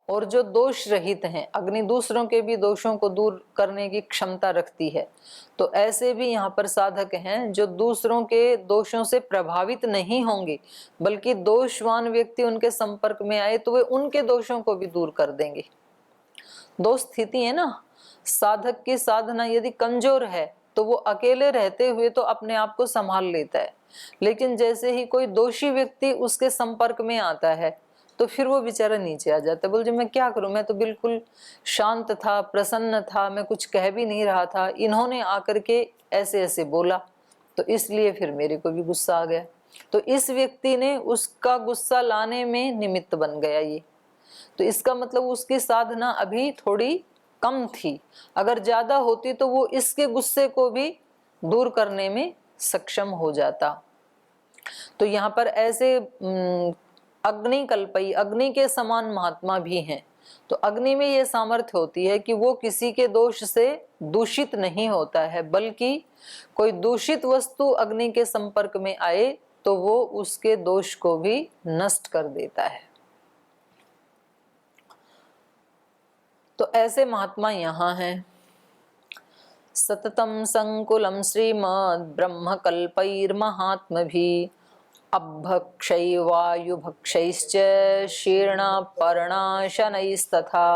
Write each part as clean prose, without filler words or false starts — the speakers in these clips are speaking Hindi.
और जो दोष रहित हैं, अग्नि दूसरों के भी दोषों को दूर करने की क्षमता रखती है। तो ऐसे भी यहाँ पर साधक हैं जो दूसरों के दोषों से प्रभावित नहीं होंगे, बल्कि दोषवान व्यक्ति उनके संपर्क में आए तो वे उनके दोषों को भी दूर कर देंगे। दो स्थिति है ना, साधक की साधना यदि कमजोर है तो वो अकेले रहते हुए तो अपने आप को संभाल लेता है, लेकिन जैसे ही कोई दोषी व्यक्ति उसके संपर्क में आता है तो फिर वो बेचारा नीचे आ जाता है। बोल जी मैं क्या करूं, मैं तो बिल्कुल शांत था, प्रसन्न था, मैं कुछ कह भी नहीं रहा था, इन्होंने आकर के ऐसे ऐसे बोला तो इसलिए फिर मेरे को भी गुस्सा आ गया। तो इस व्यक्ति ने उसका गुस्सा लाने में निमित्त बन गया ये। तो इसका मतलब उसकी साधना अभी थोड़ी कम थी, अगर ज्यादा होती तो वो इसके गुस्से को भी दूर करने में सक्षम हो जाता। तो यहाँ पर ऐसे अग्नि कल्पई, अग्नि के समान महात्मा भी हैं। तो अग्नि में ये सामर्थ्य होती है कि वो किसी के दोष से दूषित नहीं होता है, बल्कि कोई दूषित वस्तु अग्नि के संपर्क में आए तो वो उसके दोष को भी नष्ट कर देता है। तो ऐसे महात्मा यहाँ हैं। सततम संकुलम श्रीमद् ब्रह्म कल्पैर्महात्मभिः अभक्षैवायुभक्षैश्च शीर्णपर्णाशनैस्तथा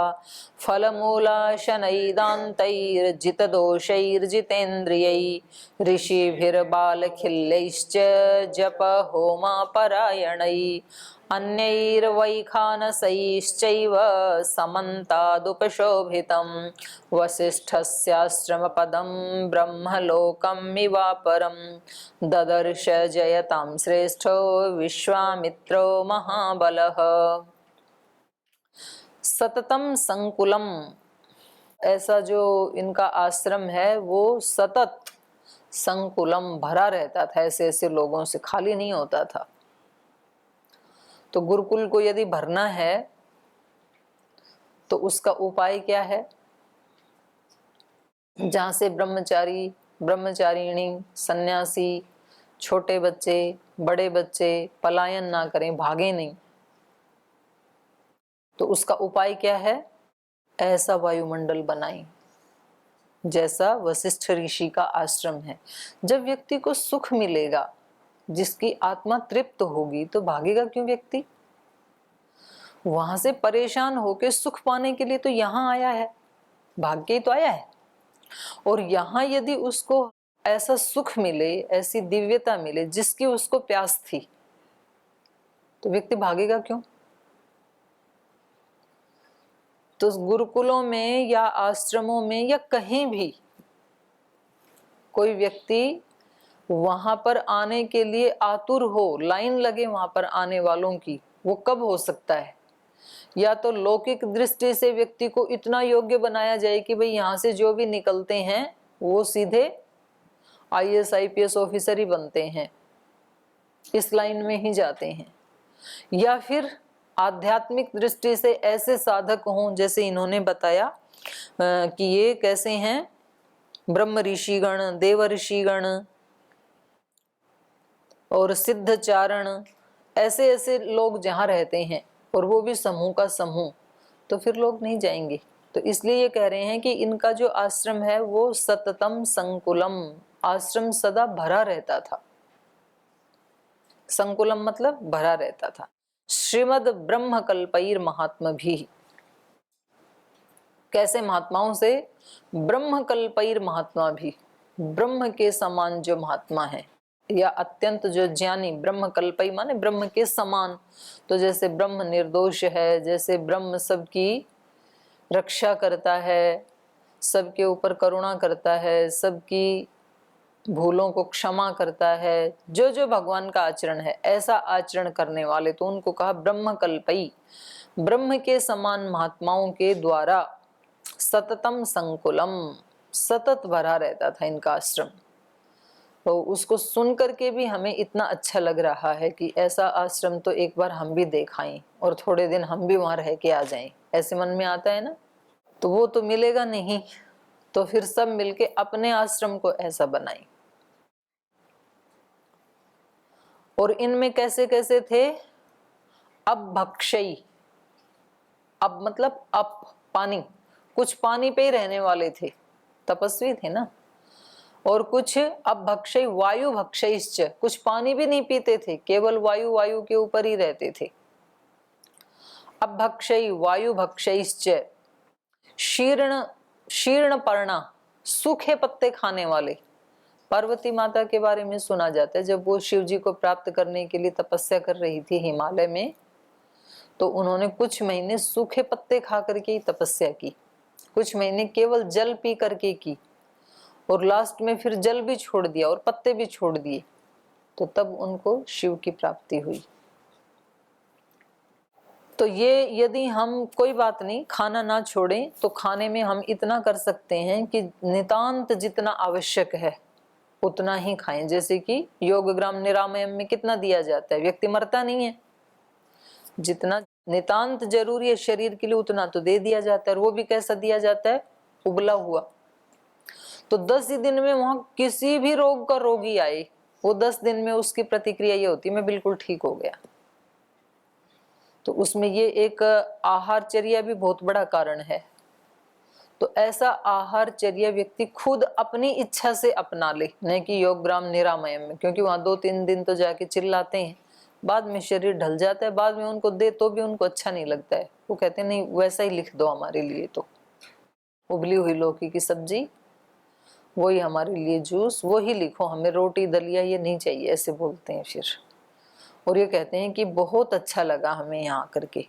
फलमूलाशनैदान्तैर्जितदोषैर्जितेन्द्रियैः ऋषिभिर्बालखिल्यैश्च जपहोमापरायणैः अन्यैर्वैखानसैश्चैव समन्तादुपशोभितं वसिष्ठस्याश्रमपदं ब्रह्मलोकमिवापरं ददर्श जयतां श्रेष्ठो विश्वामित्रो महाबलः। सततम संकुलम, ऐसा जो इनका आश्रम है वो सतत संकुलम भरा रहता था, ऐसे ऐसे लोगों से खाली नहीं होता था। तो गुरुकुल को यदि भरना है तो उसका उपाय क्या है? जहां से ब्रह्मचारी, ब्रह्मचारिणी, सन्यासी, छोटे बच्चे, बड़े बच्चे पलायन ना करें, भागे नहीं, तो उसका उपाय क्या है? ऐसा वायुमंडल बनाएं जैसा वशिष्ठ ऋषि का आश्रम है। जब व्यक्ति को सुख मिलेगा, जिसकी आत्मा तृप्त होगी, तो भागेगा क्यों व्यक्ति? वहां से परेशान होकर सुख पाने के लिए तो यहां आया है, भाग के ही तो आया है। और यहां यदि उसको ऐसा सुख मिले, ऐसी दिव्यता मिले जिसकी उसको प्यास थी, तो व्यक्ति भागेगा क्यों? तो गुरुकुलों में या आश्रमों में या कहीं भी कोई व्यक्ति वहां पर आने के लिए आतुर हो, लाइन लगे वहां पर आने वालों की, वो कब हो सकता है? या तो लौकिक दृष्टि से व्यक्ति को इतना योग्य बनाया जाए कि भाई यहां से जो भी निकलते हैं वो सीधे IAS IPS ऑफिसर ही बनते हैं, इस लाइन में ही जाते हैं। या फिर आध्यात्मिक दृष्टि से ऐसे साधक हों जैसे इन्होंने बताया कि ये कैसे हैं, ब्रह्म ऋषिगण, देव ऋषिगण और सिद्धचारण, ऐसे ऐसे लोग जहां रहते हैं, और वो भी समूह का समूह, तो फिर लोग नहीं जाएंगे। तो इसलिए ये कह रहे हैं कि इनका जो आश्रम है वो सततम संकुलम, आश्रम सदा भरा रहता था। संकुलम मतलब भरा रहता था। श्रीमद् ब्रह्म कल्पैर महात्मा भी, कैसे महात्माओं से? ब्रह्म कल्पैर महात्मा भी, ब्रह्म के समान जो महात्मा है या अत्यंत जो ज्ञानी, ब्रह्म कल्पई माने ब्रह्म के समान। तो जैसे ब्रह्म निर्दोष है, जैसे ब्रह्म सबकी रक्षा करता है, सबके ऊपर करुणा करता है, सबकी भूलों को क्षमा करता है, जो जो भगवान का आचरण है ऐसा आचरण करने वाले, तो उनको कहा ब्रह्म कल्पई। ब्रह्म के समान महात्माओं के द्वारा सततम संकुलम, सतत भरा रहता था इनका आश्रम। तो उसको सुन करके भी हमें इतना अच्छा लग रहा है कि ऐसा आश्रम तो एक बार हम भी देखाएं और थोड़े दिन हम भी वहां रह के आ जाएं, ऐसे मन में आता है ना। तो वो तो मिलेगा नहीं, तो फिर सब मिलके अपने आश्रम को ऐसा बनाएं। और इनमें कैसे कैसे थे? अब भक्षई, अब मतलब अप पानी, कुछ पानी पे ही रहने वाले थे, तपस्वी थे ना। और कुछ अपभक्षय वायु भक्षयश्च, कुछ पानी भी नहीं पीते थे, केवल वायु के ऊपर ही रहते थे। अपभक्षय वायु भक्षयश्च शीर्ण शीर्ण पर्णा, सूखे पत्ते खाने वाले। पार्वती माता के बारे में सुना जाता है, जब वो शिव जी को प्राप्त करने के लिए तपस्या कर रही थी हिमालय में, तो उन्होंने कुछ महीने सूखे पत्ते खा करके ही तपस्या की, कुछ महीने केवल जल पी करके की, और लास्ट में फिर जल भी छोड़ दिया और पत्ते भी छोड़ दिए, तो तब उनको शिव की प्राप्ति हुई। तो ये यदि हम कोई बात नहीं खाना ना छोड़ें, तो खाने में हम इतना कर सकते हैं कि नितांत जितना आवश्यक है उतना ही खाएं। जैसे कि योगग्राम निरामयम में कितना दिया जाता है, व्यक्ति मरता नहीं है, जितना नितांत जरूरी है शरीर के लिए उतना तो दे दिया जाता है। और वो भी कैसा दिया जाता है, उबला हुआ। तो 10 दिन में वहां किसी भी रोग का रोगी आए, वो 10 दिन में उसकी प्रतिक्रिया ये होती है मैं बिल्कुल ठीक हो गया। तो उसमें ये एक आहारचर्या भी बहुत बड़ा कारण है। तो ऐसा आहारचर्या व्यक्ति खुद अपनी इच्छा से अपना ले, नहीं कि योगग्राम निरामयम में, क्योंकि वहां 2-3 दिन तो जाके चिल्लाते हैं, बाद में शरीर ढल जाता है, बाद में उनको दे तो भी उनको अच्छा नहीं लगता है। वो कहते हैं नहीं वैसा ही लिख दो हमारे लिए, तो उबली हुई लौकी की सब्जी, वही हमारे लिए जूस, वही लिखो, हमें रोटी दलिया ये नहीं चाहिए, ऐसे बोलते हैं फिर। और ये कहते हैं कि बहुत अच्छा लगा हमें यहाँ आकर के।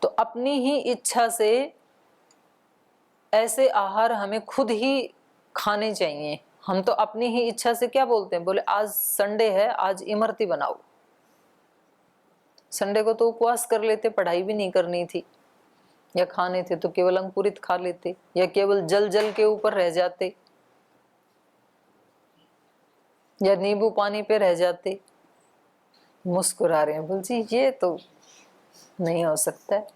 तो अपनी ही इच्छा से ऐसे आहार हमें खुद ही खाने चाहिए। हम तो अपनी ही इच्छा से क्या बोलते हैं, बोले आज संडे है, आज इमरती बनाओ। संडे को तो उपवास कर लेते, पढ़ाई भी नहीं करनी थी, या खाने थे तो केवल अंकुरित खा लेते, या केवल जल जल के ऊपर रह जाते, या नींबू पानी पे रह जाते। मुस्कुरा रहे हैं, बोल जी ये तो नहीं हो सकता है,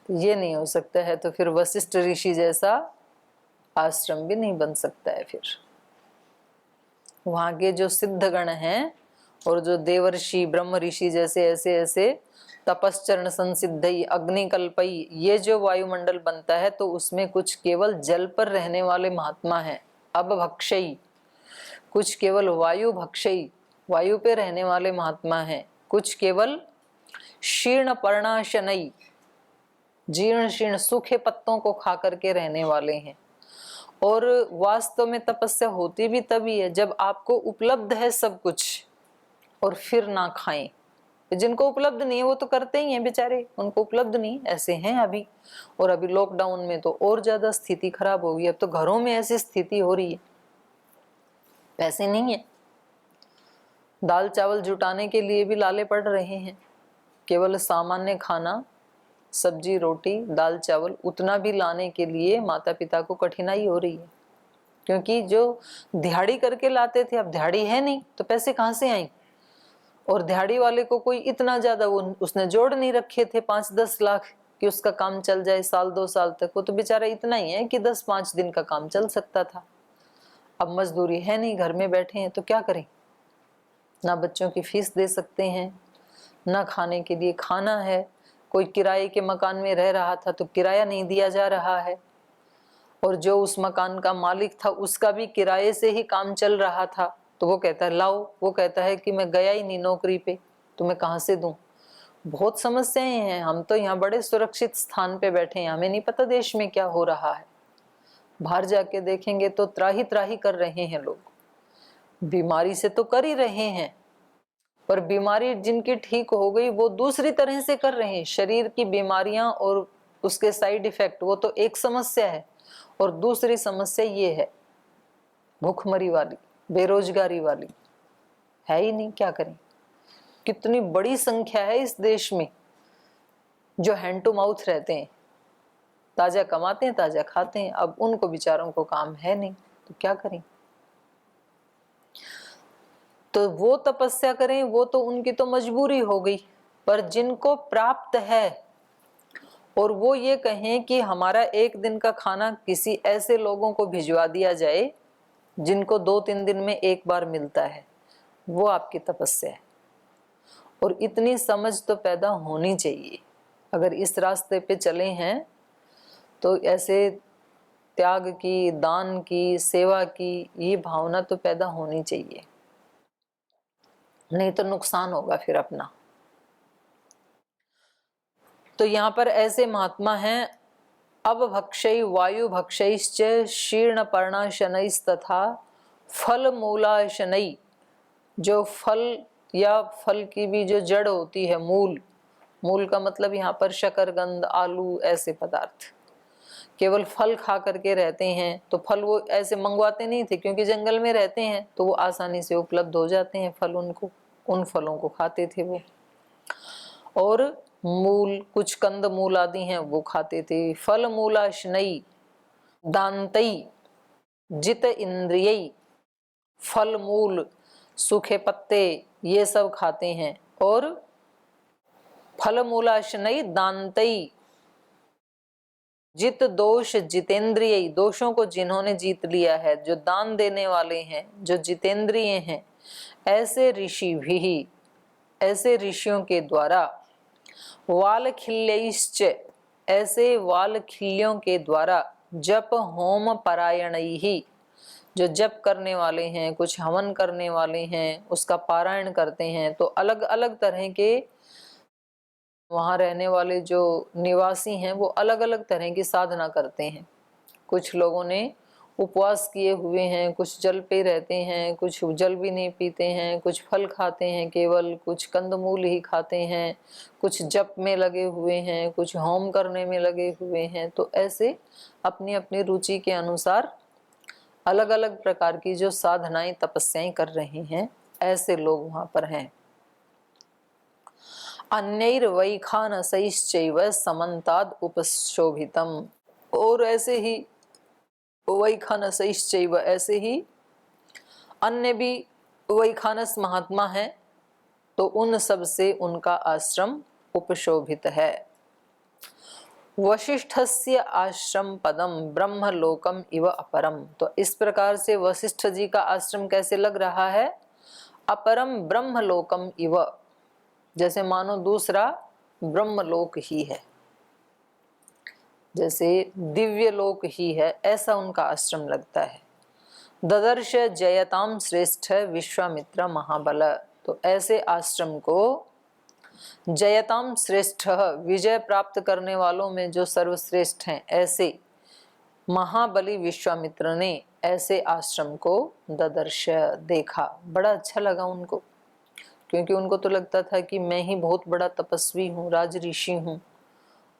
ये नहीं हो सकता है, तो फिर वशिष्ठ ऋषि जैसा आश्रम भी नहीं बन सकता है। फिर वहां के जो सिद्धगण हैं और जो देवर्षि ब्रह्म ऋषि जैसे ऐसे ऐसे तपश्चरण संसिद्धई अग्निकल्पई, ये जो वायुमंडल बनता है तो उसमें कुछ केवल जल पर रहने वाले महात्मा हैं, अपभक्षयी, कुछ केवल वायु भक्षयी, वायु पे रहने वाले महात्मा हैं, कुछ केवल शीर्ण पर्णाशनई, जीर्ण शीर्ण सूखे पत्तों को खा करके रहने वाले हैं। और वास्तव में तपस्या होती भी तभी है जब आपको उपलब्ध है सब कुछ और फिर ना खाएं। जिनको उपलब्ध नहीं है वो तो करते ही हैं बेचारे, उनको उपलब्ध नहीं, ऐसे हैं अभी। और अभी लॉकडाउन में तो और ज्यादा स्थिति खराब हो गई, अब तो घरों में ऐसी स्थिति हो रही है, पैसे नहीं है, दाल चावल जुटाने के लिए भी लाले पड़ रहे हैं। केवल सामान्य खाना सब्जी रोटी दाल चावल उतना भी लाने के लिए माता पिता को कठिनाई हो रही है, क्योंकि जो दिहाड़ी करके लाते थे अब दिहाड़ी है नहीं, तो पैसे कहाँ से आए। और दिहाड़ी वाले को कोई इतना ज्यादा वो उसने जोड़ नहीं रखे थे 5-10 लाख कि उसका काम चल जाए 1-2 साल तक, वो तो बेचारा इतना ही है कि 10-5 दिन का काम चल सकता था। अब मजदूरी है नहीं, घर में बैठे हैं तो क्या करें, ना बच्चों की फीस दे सकते हैं, ना खाने के लिए खाना है, कोई किराए के मकान में रह रहा था तो किराया नहीं दिया जा रहा है, और जो उस मकान का मालिक था उसका भी किराए से ही काम चल रहा था, तो वो कहता है लाओ, वो कहता है कि मैं गया ही नहीं नौकरी पे तो मैं कहाँ से दूं। बहुत समस्याएं हैं, हम तो यहाँ बड़े सुरक्षित स्थान पे बैठे हैं, हमें नहीं पता देश में क्या हो रहा है। बाहर जाके देखेंगे तो त्राही त्राही कर रहे हैं लोग, बीमारी से तो कर ही रहे हैं, पर बीमारी जिनकी ठीक हो गई वो दूसरी तरह से कर रहे हैं। शरीर की बीमारियां और उसके साइड इफेक्ट वो तो एक समस्या है, और दूसरी समस्या ये है भूखमरी वाली, बेरोजगारी वाली, है ही नहीं, क्या करें। कितनी बड़ी संख्या है इस देश में जो हैंड टू माउथ रहते हैं, ताजा कमाते हैं ताजा खाते हैं, अब उनको बेचारों को काम है नहीं तो क्या करें। तो वो तपस्या करें, वो तो उनकी तो मजबूरी हो गई, पर जिनको प्राप्त है और वो ये कहें कि हमारा एक दिन का खाना किसी ऐसे लोगों को भिजवा दिया जाए जिनको 2-3 दिन में एक बार मिलता है, वो आपकी तपस्या है। और इतनी समझ तो पैदा होनी चाहिए अगर इस रास्ते पे चले हैं तो ऐसे त्याग की, दान की, सेवा की ये भावना तो पैदा होनी चाहिए, नहीं तो नुकसान होगा फिर अपना। तो यहाँ पर ऐसे महात्मा हैं, अब भक्षय वायु भक्षयश्च शीर्ण पर्णा शनैस्तथा फल मूला शनै, जो फल या फल की भी जो जड़ होती है, मूल, मूल का मतलब यहाँ पर शकरकंद, आलू, ऐसे पदार्थ केवल फल खा करके रहते हैं। तो फल वो ऐसे मंगवाते नहीं थे, क्योंकि जंगल में रहते हैं तो वो आसानी से उपलब्ध हो जाते हैं फल, उनको उन फलों को खाते थे वो। और मूल, कुछ कंद मूल आदि हैं वो खाते थे। फल मूला शनई दांतई जित इंद्रियई, फल मूल सूखे पत्ते ये सब खाते हैं। और फल मूलाशनई दांतई जित दोष जितेंद्रिय, दोषों को जिन्होंने जीत लिया है, जो दान देने वाले हैं, जो जितेंद्रिय हैं, ऐसे ऋषि भी, ऐसे ऋषियों के द्वारा वाल खिल्यश्च, ऐसे वाल खिल्यों के द्वारा जप होम परायण ही, जो जप करने वाले हैं, कुछ हवन करने वाले हैं, उसका पारायण करते हैं। तो अलग अलग तरह के वहाँ रहने वाले जो निवासी हैं वो अलग अलग तरह की साधना करते हैं। कुछ लोगों ने उपवास किए हुए हैं, कुछ जल पे रहते हैं, कुछ जल भी नहीं पीते हैं, कुछ फल खाते हैं केवल, कुछ कंदमूल ही खाते हैं, कुछ जप में लगे हुए हैं, कुछ होम करने में लगे हुए हैं। तो ऐसे अपनी अपनी रुचि के अनुसार अलग अलग प्रकार की जो साधनाएं, तपस्याएं कर रहे हैं, ऐसे लोग वहां पर हैं। अन्यैर्वैखानसैश्चैव समन्ताद् उपशोभितम्, और ऐसे ही वैखानसैश्चैव, ऐसे ही अन्य भी वैखानस महात्मा हैं, तो उन सब से उनका आश्रम उपशोभित है। वशिष्ठस्य आश्रम पदम ब्रह्मलोकम इव अपरम, तो इस प्रकार से वशिष्ठ जी का आश्रम कैसे लग रहा है? अपरम ब्रह्मलोकम इव, जैसे मानो दूसरा ब्रह्मलोक ही है, जैसे दिव्य लोक ही है, ऐसा उनका आश्रम लगता है। ददर्श जयताम श्रेष्ठ विश्वामित्र महाबल, तो ऐसे आश्रम को जयताम श्रेष्ठ, विजय प्राप्त करने वालों में जो सर्वश्रेष्ठ हैं, ऐसे महाबली विश्वामित्र ने ऐसे आश्रम को ददर्श, देखा। बड़ा अच्छा लगा उनको, क्योंकि उनको तो लगता था कि मैं ही बहुत बड़ा तपस्वी हूँ, राज ऋषि हूँ,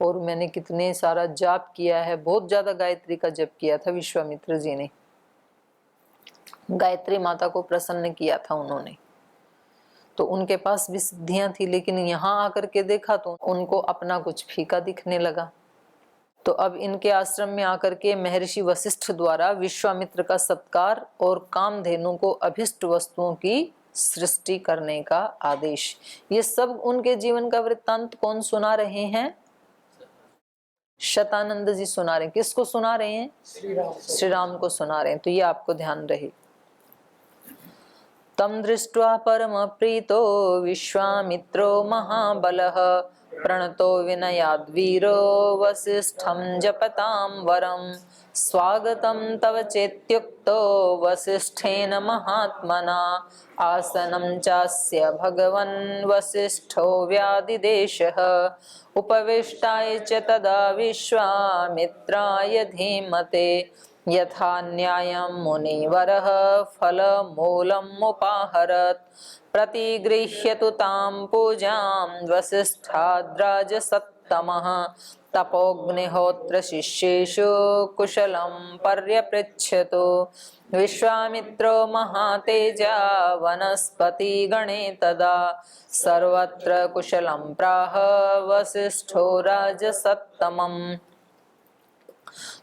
और मैंने कितने सारा जाप किया है, बहुत ज्यादा गायत्री का जप किया था विश्वामित्र जी ने, गायत्री माता को प्रसन्न किया था उन्होंने, तो उनके पास भी सिद्धियां थी। लेकिन यहाँ आकर के देखा तो उनको अपना कुछ फीका दिखने लगा। तो अब इनके आश्रम में आकर के महर्षि वशिष्ठ द्वारा विश्वामित्र का सत्कार और कामधेनु को अभिष्ट वस्तुओं की सृष्टि करने का आदेश, ये सब उनके जीवन का वृत्तांत कौन सुना रहे हैं? शतानंद जी सुना रहे हैं। किसको सुना रहे हैं? श्री राम को सुना रहे हैं। तो ये आपको ध्यान रहे। तम दृष्ट्वा परम प्रीतो विश्वामित्रो महाबलः प्रणतो विनयाद्वीरो वसिष्ठं जपतां वरं स्वागतं तव चेत्युक्तो वसिष्ठेन महात्मना आसनं चास्य भगवन् वसिष्ठो व्यादिदेशः उपविष्टाय च तदा विश्वामित्राय धीमते यथा न्यायं मुनिवरः फलमूलम् उपाहरत् प्रतिगृह्य तु तां पूजां वसिष्ठाद्राजसत्तमः तपोऽग्निहोत्र शिष्येषु कुशलं पर्यपृच्छतु विश्वामित्रो महातेजा वनस्पतिगणे तदा सर्वत्र कुशलं प्राह वसिष्ठो राजसत्तमम्।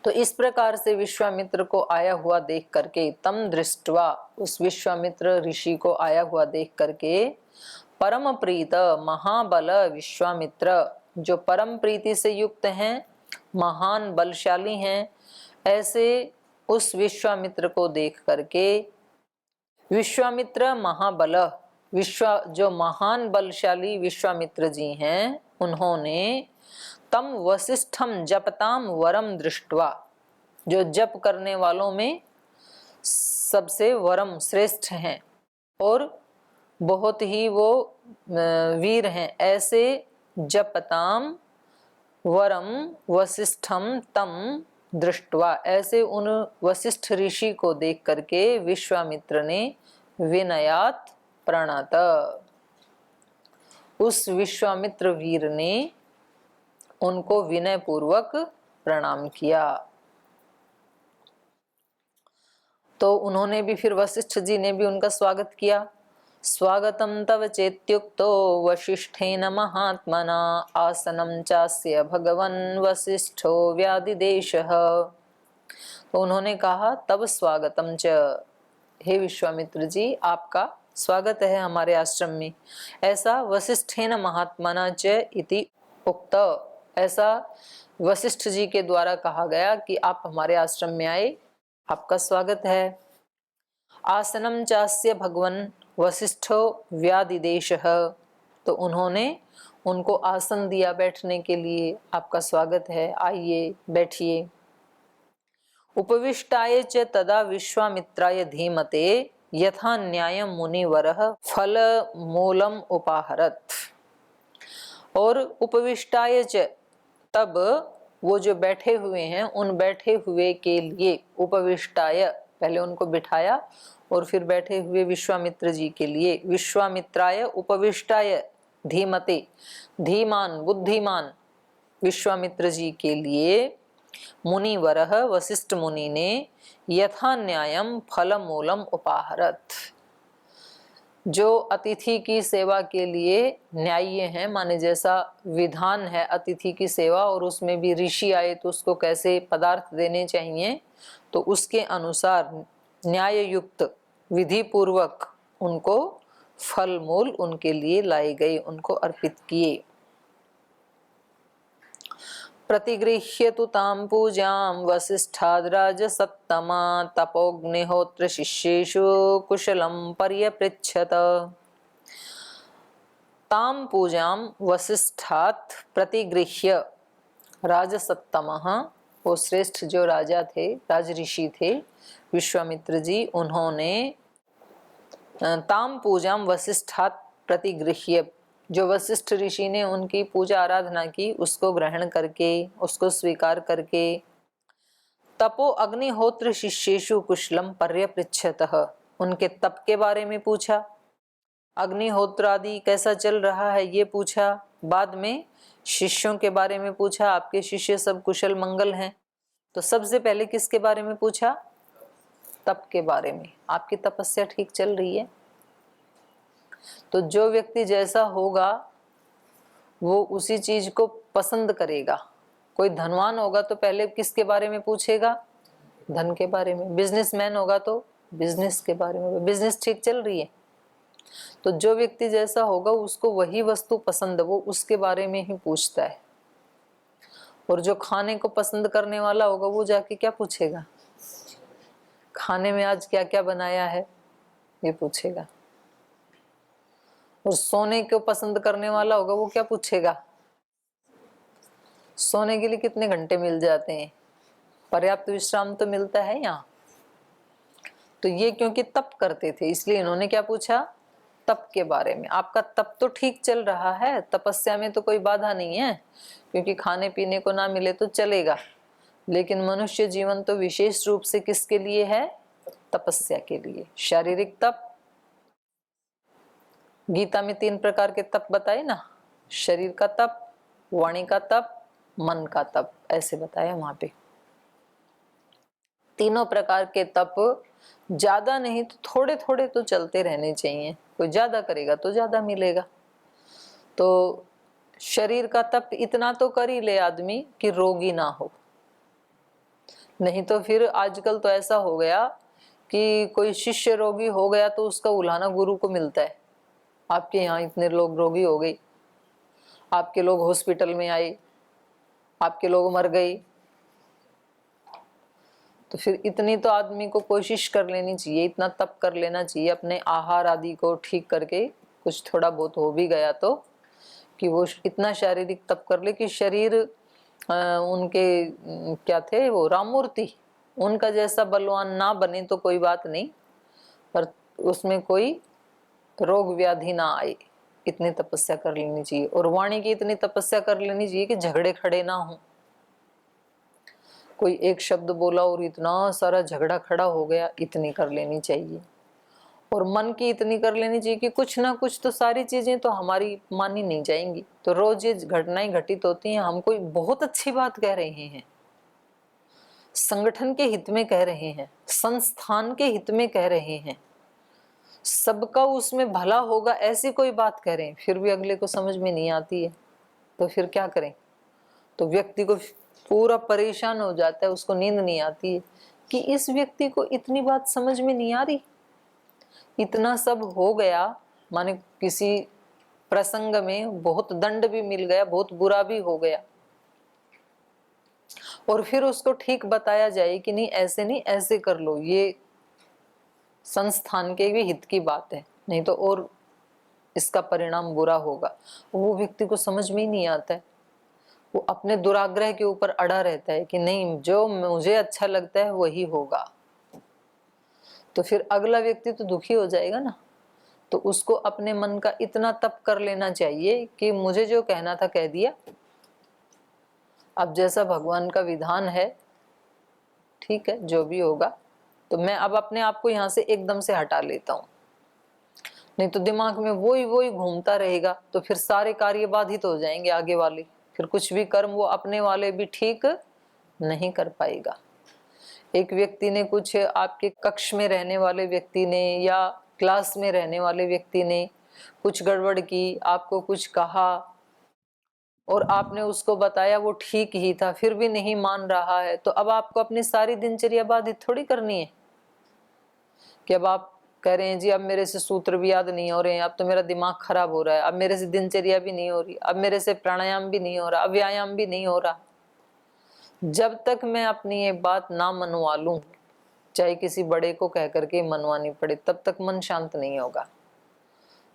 तो इस प्रकार से विश्वामित्र को आया हुआ देख करके, तम दृष्टवा, उस विश्वामित्र ऋषि को आया हुआ देख करके, परम प्रीत महाबल विश्वामित्र, जो परम प्रीति से युक्त हैं, महान बलशाली हैं, ऐसे उस विश्वामित्र को देख करके, विश्वामित्र महाबल, जो महान बलशाली विश्वामित्र जी हैं, उन्होंने तम वसिष्ठम जपताम वरम दृष्ट्वा, जो जप करने वालों में सबसे वरम श्रेष्ठ हैं और बहुत ही वो वीर हैं, ऐसे जपताम वरम वसिष्ठम तम दृष्ट्वा, ऐसे उन वशिष्ठ ऋषि को देख करके विश्वामित्र ने विनयात प्रणत, उस विश्वामित्र वीर ने उनको विनय पूर्वक प्रणाम किया। तो उन्होंने भी फिर वशिष्ठ जी ने भी उनका स्वागत किया। स्वागतम तव चेत्युक्तो वशिष्ठेन महात्मना आसनं चास्य भगवन् वसिष्ठो व्याधिदेशः। तो उन्होंने कहा तब स्वागतम च, हे विश्वामित्र जी आपका स्वागत है हमारे आश्रम में। ऐसा वसिष्ठेन महात्मना च इति उक्त, ऐसा वशिष्ठ जी के द्वारा कहा गया कि आप हमारे आश्रम में आए, आपका स्वागत है। आसनम चास्य भगवन् वसिष्ठो व्याधिदेशः, तो उन्होंने उनको आसन दिया बैठने के लिए, आपका स्वागत है, आइए बैठिए। उपविष्टाय च तदा विश्वामित्राय धीमते यथा न्याय मुनिवरः फल मूलम उपाहरत। और उपविष्टाय च, तब वो जो बैठे हुए हैं उन बैठे हुए के लिए, उपविष्टाय पहले उनको बिठाया और फिर बैठे हुए विश्वामित्र जी के लिए, विश्वामित्राय उपविष्टाय धीमते, धीमान बुद्धिमान विश्वामित्र जी के लिए, मुनिवरः वशिष्ठ मुनि ने यथा न्यायम फल मूलम उपाहरत, जो अतिथि की सेवा के लिए न्याय्य है, माने जैसा विधान है अतिथि की सेवा और उसमें भी ऋषि आए तो उसको कैसे पदार्थ देने चाहिए, तो उसके अनुसार न्याय युक्त विधि पूर्वक उनको फल मूल उनके लिए लाए गए, उनको अर्पित किए। प्रतिगृह्य तु तां पूजां वसिष्ठाद्राज सत्तमा तपोग्निहोत्र शिष्येषु कुशलं पर्यपृच्छत। तां पूजां वसिष्ठात् प्रतिगृह्य, राजसत्तमः, वो श्रेष्ठ जो राजा थे, राजऋषि थे विश्वामित्र जी, उन्होंने ताम पूजां वसिष्ठात् प्रतिगृह्य, जो वशिष्ठ ऋषि ने उनकी पूजा आराधना की उसको ग्रहण करके, उसको स्वीकार करके, तपो अग्निहोत्र शिष्येषु कुशलम पर्यपृच्छतः, उनके तप के बारे में पूछा, अग्निहोत्र आदि कैसा चल रहा है ये पूछा, बाद में शिष्यों के बारे में पूछा, आपके शिष्य सब कुशल मंगल हैं। तो सबसे पहले किसके बारे में पूछा? तप के बारे में, आपकी तपस्या ठीक चल रही है? तो जो व्यक्ति जैसा होगा वो उसी चीज को पसंद करेगा। कोई धनवान होगा तो पहले किसके बारे में पूछेगा? धन के बारे में। बिजनेसमैन होगा तो बिजनेस के बारे में, बिजनेस ठीक चल रही है। तो जो व्यक्ति जैसा होगा उसको वही वस्तु पसंद, वो उसके बारे में ही पूछता है। और जो खाने को पसंद करने वाला होगा वो जाके क्या पूछेगा? खाने में आज क्या क्या बनाया है ये पूछेगा। और सोने को पसंद करने वाला होगा वो क्या पूछेगा? सोने के लिए कितने घंटे मिल जाते हैं, पर्याप्त विश्राम तो मिलता है यहाँ? तो ये क्योंकि तप करते थे इसलिए इन्होंने क्या पूछा? तप के बारे में। आपका तप तो ठीक चल रहा है, तपस्या में तो कोई बाधा नहीं है, क्योंकि खाने पीने को ना मिले तो चलेगा, लेकिन मनुष्य जीवन तो विशेष रूप से किसके लिए है? तपस्या के लिए। शारीरिक तप, गीता में 3 प्रकार के तप बताए ना, शरीर का तप, वाणी का तप, मन का तप, ऐसे बताया वहां पे। तीनों प्रकार के तप ज्यादा नहीं तो थोड़े थोड़े तो चलते रहने चाहिए। कोई ज्यादा करेगा तो ज्यादा मिलेगा। तो शरीर का तप इतना तो कर ही ले आदमी कि रोगी ना हो, नहीं तो फिर आजकल तो ऐसा हो गया कि कोई शिष्य रोगी हो गया तो उसका उल्हाना गुरु को मिलता है। आपके यहाँ इतने लोग रोगी हो गए, आपके लोग हॉस्पिटल में आए, आपके लोग मर गए, तो फिर इतनी तो आदमी को कोशिश कर लेनी चाहिए, इतना तप कर लेना चाहिए अपने आहार आदि को ठीक करके, कुछ थोड़ा बहुत हो भी गया तो, कि वो इतना शारीरिक तप कर ले कि शरीर उनके क्या थे वो राममूर्ति, उनका जैसा बलवान ना बने तो कोई बात नहीं, पर उसमें कोई रोग व्याधि ना आए, इतनी तपस्या कर लेनी चाहिए। और वाणी की इतनी तपस्या कर लेनी चाहिए कि झगड़े खड़े ना हो। कोई एक शब्द बोला और इतना सारा झगड़ा खड़ा हो गया, इतनी कर लेनी चाहिए। और मन की इतनी कर लेनी चाहिए कि कुछ ना कुछ तो सारी चीजें तो हमारी मानी नहीं जाएंगी। तो रोज ये घटनाएं घटित होती हैं, हम कोई बहुत अच्छी बात कह रहे हैं, संगठन के हित में कह रहे हैं, संस्थान के हित में कह रहे हैं, सबका उसमें भला होगा ऐसी कोई बात कह रहे हैं, फिर भी अगले को समझ में नहीं आती है, तो फिर क्या करें। तो व्यक्ति को पूरा परेशान हो जाता है, उसको नींद नहीं आती है कि इस व्यक्ति को इतनी बात समझ में नहीं आ रही। इतना सब हो गया, माने किसी प्रसंग में बहुत दंड भी मिल गया, बहुत बुरा भी हो गया, और फिर उसको ठीक बताया जाए कि नहीं ऐसे नहीं, ऐसे कर लो, ये संस्थान के भी हित की बात है, नहीं तो और इसका परिणाम बुरा होगा। वो व्यक्ति को समझ में ही नहीं आता है, वो अपने दुराग्रह के ऊपर अड़ा रहता है कि नहीं, जो मुझे अच्छा लगता है वही होगा। तो फिर अगला व्यक्ति तो दुखी हो जाएगा ना। तो उसको अपने मन का इतना तप कर लेना चाहिए कि मुझे जो कहना था कह दिया, अब जैसा भगवान का विधान है ठीक है, जो भी होगा, तो मैं अब अपने आप को यहाँ से एकदम से हटा लेता हूँ, नहीं तो दिमाग में वही घूमता रहेगा, तो फिर सारे कार्य बाधित हो जाएंगे आगे वाले, फिर कुछ भी कर्म वो अपने वाले भी ठीक नहीं कर पाएगा। एक व्यक्ति ने कुछ, आपके कक्ष में रहने वाले व्यक्ति ने या क्लास में रहने वाले व्यक्ति ने कुछ गड़बड़ की, आपको कुछ कहा और आपने उसको बताया वो ठीक ही था, फिर भी नहीं मान रहा है, तो अब आपको अपनी सारी दिनचर्या बाधित थोड़ी करनी है कि अब आप कह रहे हैं जी अब मेरे से सूत्र भी याद नहीं हो रहे हैं, अब तो मेरा दिमाग खराब हो रहा है, अब मेरे से दिनचर्या भी नहीं हो रही, अब मेरे से प्राणायाम भी नहीं हो रहा, अब व्यायाम भी नहीं हो रहा। जब तक मैं अपनी ये बात ना मनवा लूं, चाहे किसी बड़े को कह करके मनवानी पड़े, तब तक मन शांत नहीं होगा।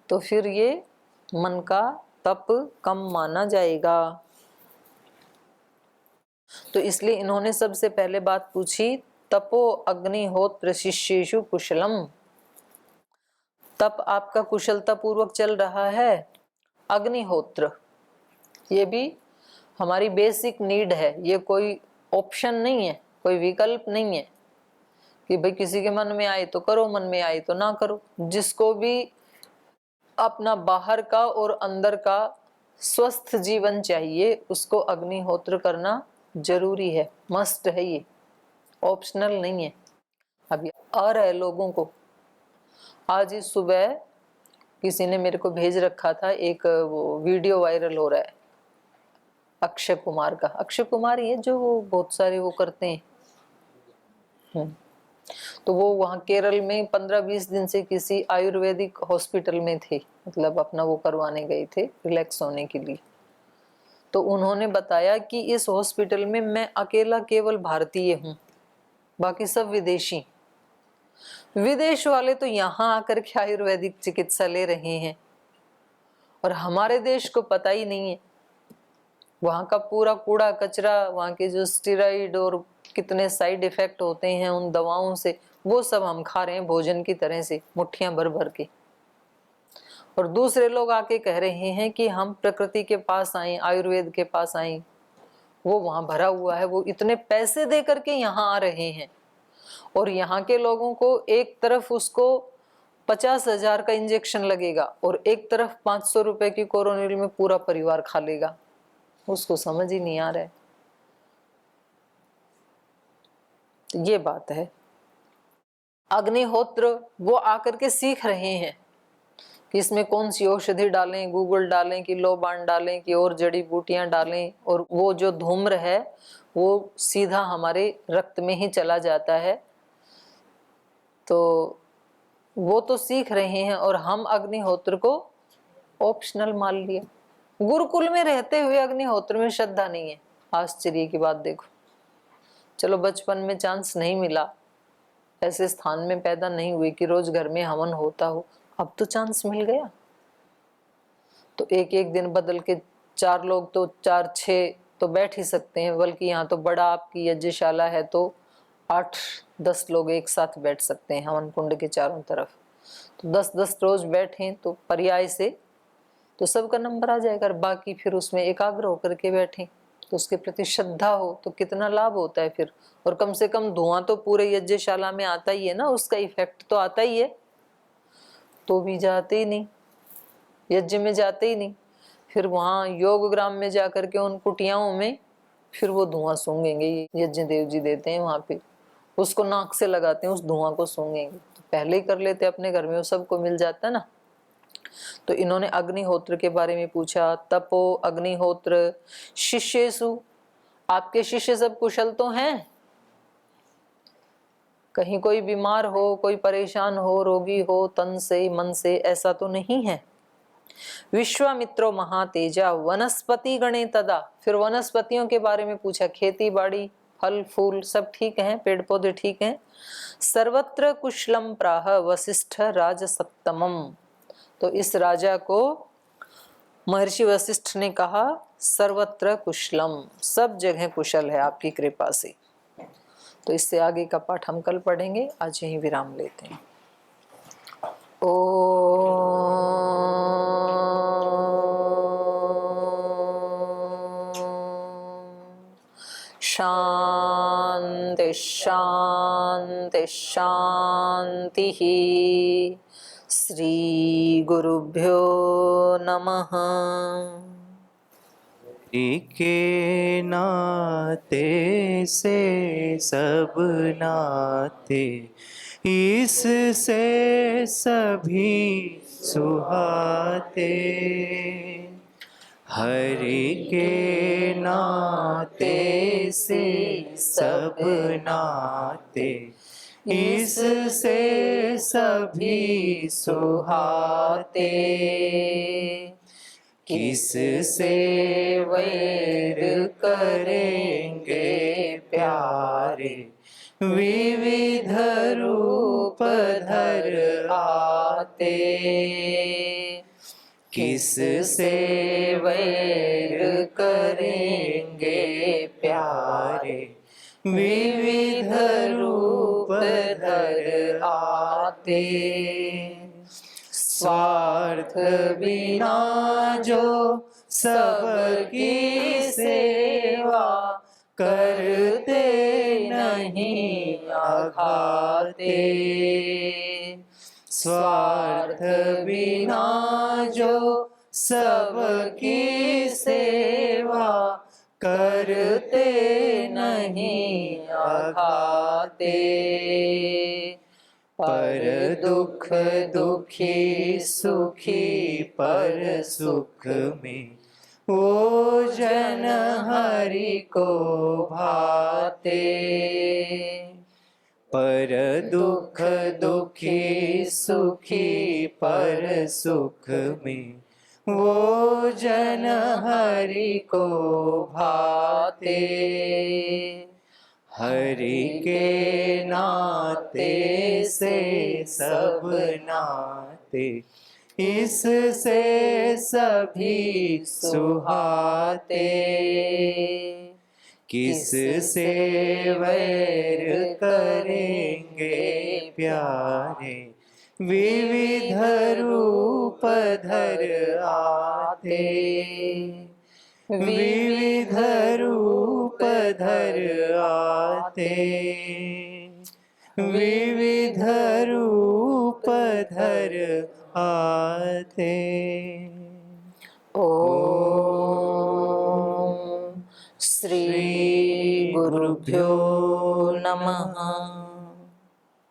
तो फिर ये मन का तप कम माना जाएगा। तो इसलिए इन्होंने सबसे पहले बात पूछी, तपो अग्निहोत्र शिष्येषु कुशलम। तप आपका कुशलता पूर्वक चल रहा है। अग्निहोत्र ये भी हमारी बेसिक नीड है, ये कोई ऑप्शन नहीं है, कोई विकल्प नहीं है कि भाई किसी के मन में आए तो करो, मन में आए तो ना करो। जिसको भी अपना बाहर का और अंदर का स्वस्थ जीवन चाहिए, उसको अग्निहोत्र करना जरूरी है, मस्ट है, ये ऑप्शनल नहीं है। अभी आ रहा है लोगों को, आज इस सुबह किसी ने मेरे को भेज रखा था, एक वो वीडियो वायरल हो रहा है अक्षय कुमार का। अक्षय कुमार ही है जो वो बहुत सारे वो करते हैं। तो वो वहाँ केरल में 15-20 दिन से किसी आयुर्वेदिक हॉस्पिटल में थे, मतलब अपना वो करवाने गए थे रिलैक्स होने के लिए। तो उन्होंने बताया कि इस हॉस्पिटल में मैं अकेला केवल भारतीय हूँ, बाकी सब विदेशी। विदेश वाले तो यहाँ आकर के आयुर्वेदिक चिकित्सा ले रहे हैं और हमारे देश को पता ही नहीं है। वहाँ का पूरा कूड़ा कचरा, वहाँ के जो स्टेरॉइड और कितने साइड इफेक्ट होते हैं उन दवाओं से, वो सब हम खा रहे हैं भोजन की तरह से, मुट्ठियां भर भर के। और दूसरे लोग आके कह रहे हैं कि हम प्रकृति के पास आए, आयुर्वेद के पास आए, वो वहां भरा हुआ है। वो इतने पैसे दे करके यहाँ आ रहे हैं और यहाँ के लोगों को एक तरफ उसको 50,000 का इंजेक्शन लगेगा और एक तरफ 500 रुपए की कोरोनिल में पूरा परिवार खा लेगा। उसको समझ ही नहीं आ रहा है। तो ये बात है। अग्निहोत्र वो आकर के सीख रहे हैं कि इसमें कौन सी औषधि डालें, गूगल डालें कि लोबान डालें कि और जड़ी बूटियां डालें, और वो जो धूम्र है वो सीधा हमारे रक्त में ही चला जाता है। तो वो तो सीख रहे हैं और हम अग्निहोत्र को ऑप्शनल मान लिया। गुरुकुल में रहते हुए अग्निहोत्र में श्रद्धा नहीं है, आश्चर्य की बात देखो। चलो बचपन में चांस नहीं मिला, ऐसे स्थान में पैदा नहीं हुए कि रोज घर में हवन होता हो, अब तो चांस मिल गया। तो एक एक दिन बदल के 4 लोग तो 4-6 तो बैठ ही सकते हैं, बल्कि यहाँ तो बड़ा आपकी यज्ञशाला है तो 8-10 लोग एक साथ बैठ सकते हैं हवन कुंड के चारों तरफ। तो 10-10 रोज बैठें तो पर्याय से तो सबका नंबर आ जाएगा। बाकी फिर उसमें एकाग्र होकर के बैठें तो उसके प्रति श्रद्धा हो तो कितना लाभ होता है फिर। और कम से कम धुआं तो पूरे यज्ञशाला में आता ही है ना, उसका इफेक्ट तो आता ही है, तो भी जाते ही नहीं, यज्ञ में जाते ही नहीं। फिर वहां योग ग्राम में जाकर के उन कुटियाओं में फिर वो धुआं सूंघेंगे, यज्ञ देव जी देते हैं वहां पे, उसको नाक से लगाते हैं, उस धुआं को सूंघेंगे। तो पहले ही कर लेते अपने घर में, वो सबको मिल जाता ना। तो इन्होंने अग्निहोत्र के बारे में पूछा। तपो अग्निहोत्र शिष्येषु, आपके शिष्य सब कुशल तो हैं? कहीं कोई बीमार हो, कोई परेशान हो, रोगी हो तन से मन से, ऐसा तो नहीं है। विश्वामित्रो महातेजा वनस्पति गणे तदा, फिर वनस्पतियों के बारे में पूछा, खेती बाड़ी फल फूल सब ठीक हैं, पेड़ पौधे ठीक हैं। सर्वत्र कुशलम प्राह वशिष्ठ राजसत्तमम, तो इस राजा को महर्षि वशिष्ठ ने कहा सर्वत्र कुशलम, सब जगह कुशल है आपकी कृपा से। तो इससे आगे का पाठ हम कल पढ़ेंगे, आज यहीं विराम लेते हैं। शांति शांति शांति। श्री गुरुभ्यो नमः। के नाते से सब नाते, इससे सभी सुहाते। हरि के नाते से सब नाते, इससे सभी सुहाते। किस से वैर करेंगे प्यारे, विविध रूप धर आते। किस से वैर करेंगे प्यारे, विविध रूप धर आते। स्वार्थ बिना जो सबकी सेवा करते नहीं आघाते। स्वार्थ बिना जो सबकी सेवा करते नहीं आघाते। पर दुख दुखी सुखी पर सुख में, वो जन हरि को भाते। पर दुख दुखी सुखी पर सुख में, वो जन हरि को भाते। हरि के नाते से सब नाते, इससे सभी सुहाते। किस से वैर करेंगे प्यारे, विविध रूप धर आते। विविध रूप धर आते। विविध रूप धर आते। ओम श्री गुरुभ्यो नमः।